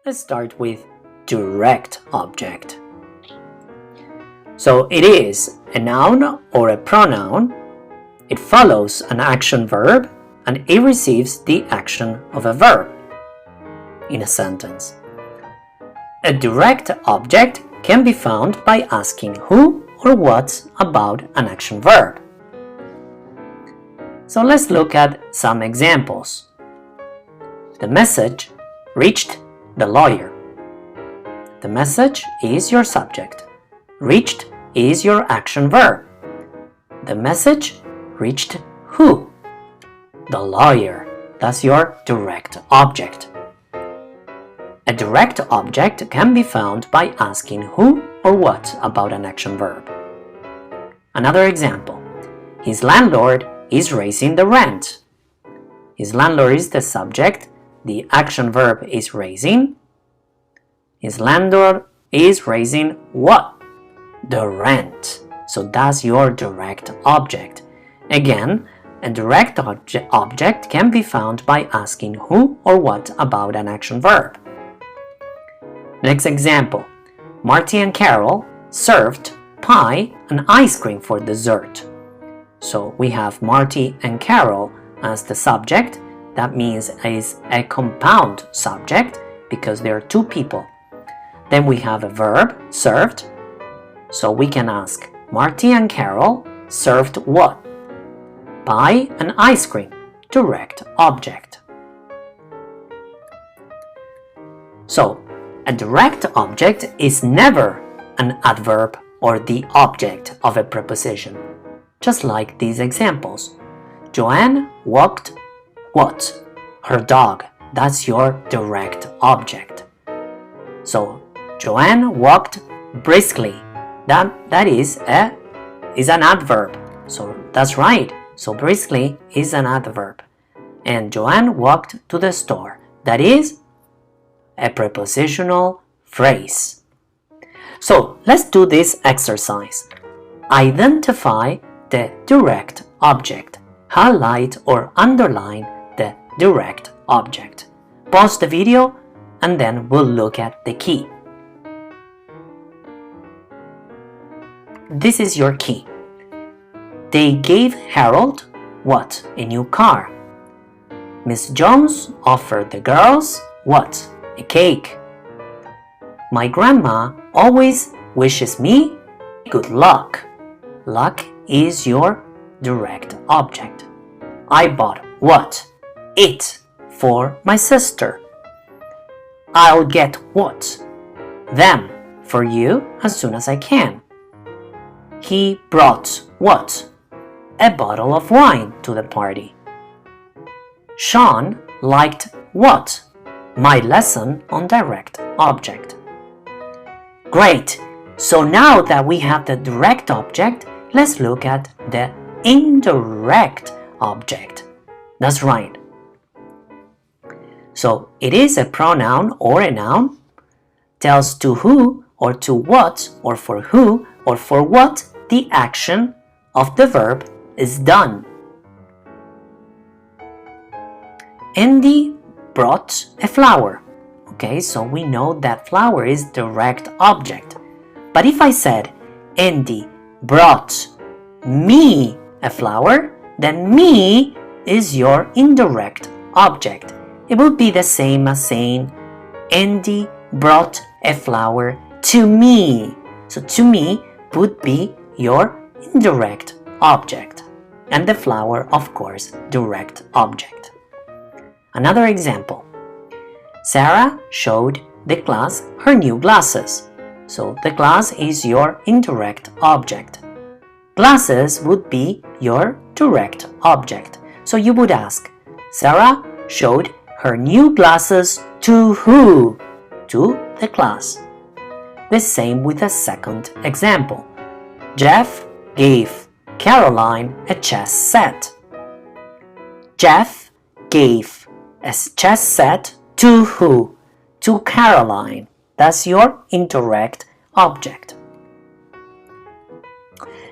Let's start with direct object. So it is a noun or a pronoun. It follows an action verb and it receives the action of a verb in a sentence. A direct object can be found by asking who or what about an action verb. So let's look at some examples. The message reached the lawyer. The message is your subject. Reached is your action verb. The message reached who? The lawyer. That's your direct object. A direct object can be found by asking who or what about an action verb. Another example. His landlord is raising the rent. His landlord is the subject. The action verb is raising. His landlord is raising what? The rent. So that's your direct object. Again, a direct object can be found by asking who or what about an action verb. Next example. Marty and Carol served pie and ice cream for dessert. So we have Marty and Carol as the subject. That means is a compound subject because there are two people. Then we have a verb, served. So we can ask, Marty and Carol served what? Pie and ice cream. Direct object. So, a direct object is never an adverb or the object of a preposition. Just like these examples. Joanne walked what? Her dog. That's your direct object. So, Joanne walked briskly. That is an adverb. So that's right. So briskly is an adverb. And Joanne walked to the store. That is a prepositional phrase. So let's do this exercise. Identify the direct object. Highlight or underline the direct object. Pause the video and then we'll look at the key. This is your key. They gave Harold what? A new car. Miss Jones offered the girls what? A cake. My grandma always wishes me good luck. Luck is your direct object. I bought what? It for my sister. I'll get what? Them for you as soon as I can. He brought what? A bottle of wine to the party. Sean liked what? My lesson on direct object. Great! So now that we have the direct object, let's look at the indirect object. That's right. So it is a pronoun or a noun, tells to who or to what or for who or for what the action of the verb is done. Andy brought a flower. Okay, so we know that flower is direct object. But if I said Andy brought me a flower, then me is your indirect object. It would be the same as saying Andy brought a flower to me. So to me would be your indirect object. And the flower, of course, direct object. Another example. Sarah showed the class her new glasses. So the glass is your indirect object. Glasses would be your direct object. So you would ask, Sarah showed her new glasses to who? To the class. The same with the second example. Jeff gave Caroline a chess set. Jeff gave a chess set to who? To Caroline. That's your indirect object.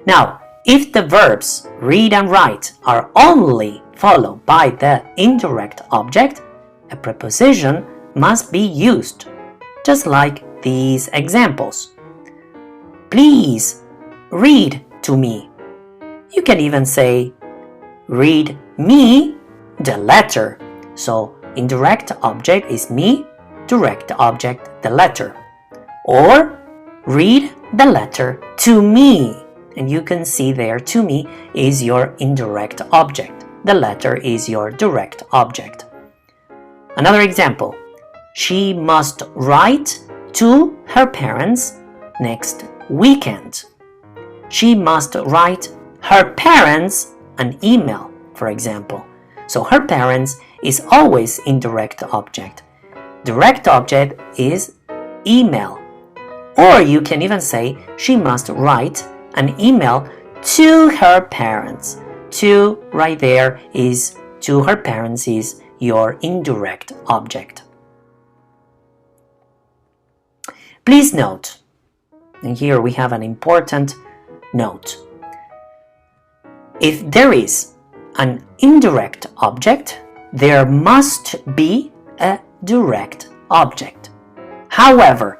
Now, if the verbs read and write are only followed by the indirect object, a preposition must be used just like these examples. Please read to me. You can even say, read me the letter. So indirect object is me, direct object the letter. Or read the letter to me. And you can see there, to me is your indirect object. The letter is your direct object. Another example. She must write to her parents next weekend. She must write her parents an email, for example. So her parents is always indirect object. Direct object is email. Or you can even say she must write an email to her parents. To right there is to her parents is your indirect object. Please note, and here we have an important note. If there is an indirect object, there must be a direct object. However,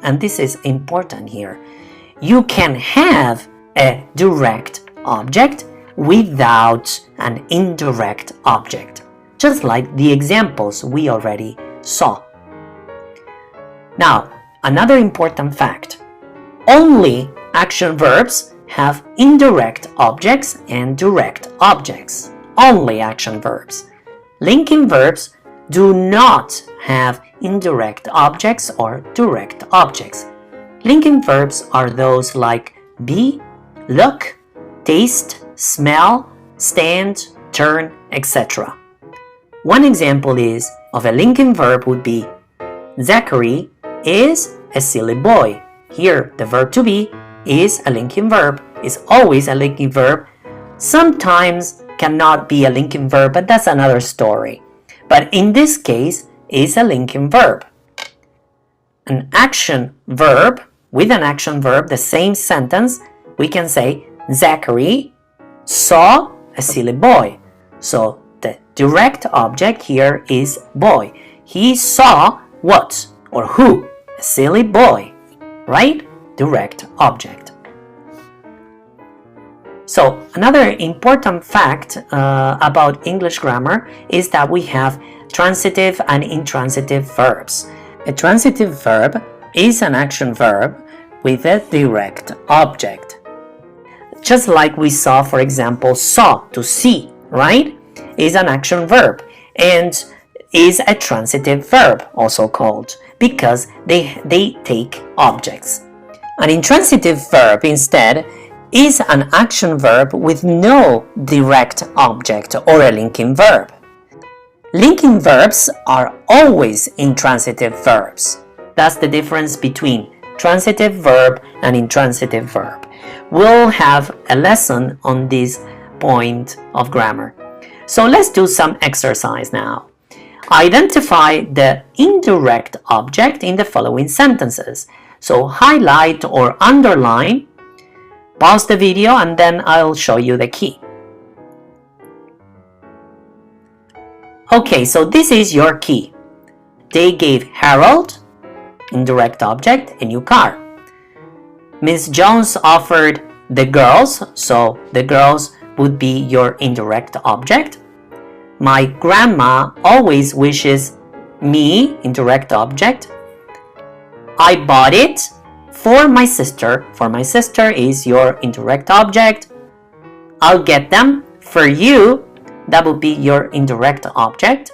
and this is important here, you can have a direct object without an indirect object, just like the examples we already saw. Now, another important fact, only action verbs have indirect objects and direct objects. Only action verbs. Linking verbs do not have indirect objects or direct objects. Linking verbs are those like be, look, taste, smell, stand, turn, etc. One example of a linking verb would be Zachary is a silly boy. Here, the verb to be is a linking verb, is always a linking verb. Sometimes cannot be a linking verb, but that's another story. But in this case, is a linking verb. An action verb, with an action verb, the same sentence, we can say Zachary saw a silly boy. So the direct object here is boy. He saw what or who? A silly boy, right? Direct object. So another important fact about English grammar is that we have transitive and intransitive verbs. A transitive verb is an action verb with a direct object. Just like we saw, for example, saw, to see, right? Is an action verb and is a transitive verb, also called, because they take objects. An intransitive verb, instead, is an action verb with no direct object or a linking verb. Linking verbs are always intransitive verbs. That's the difference between transitive verb and intransitive verb. We'll have a lesson on this point of grammar. So let's do some exercise now. Identify the indirect object in the following sentences. So highlight or underline. Pause the video and then I'll show you the key. Okay, so this is your key. They gave Harold, indirect object, a new car. Miss Jones offered the girls, so the girls would be your indirect object. My grandma always wishes me, indirect object. I bought it for my sister. For my sister is your indirect object. I'll get them for you. That would be your indirect object.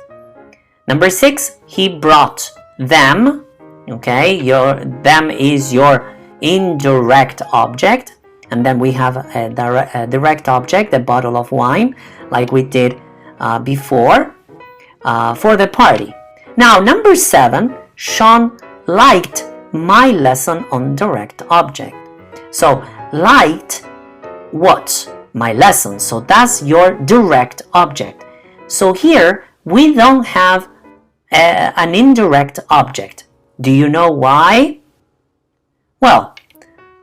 Number 6, he brought them. Okay, them is your indirect object. And then we have a direct object, a bottle of wine, like we did before for the party. Now, number 7, Sean liked my lesson on direct object. So, liked what? My lesson. So that's your direct object. So here we don't have an indirect object. Do you know why? Well,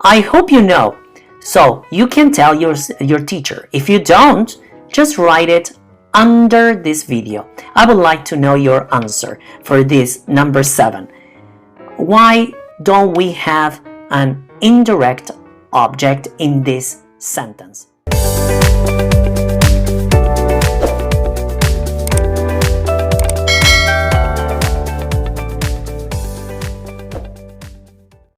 I hope you know. So you can tell your teacher. If you don't, just write it under this video. I would like to know your answer for this number 7. why don't we have an indirect object in this sentence?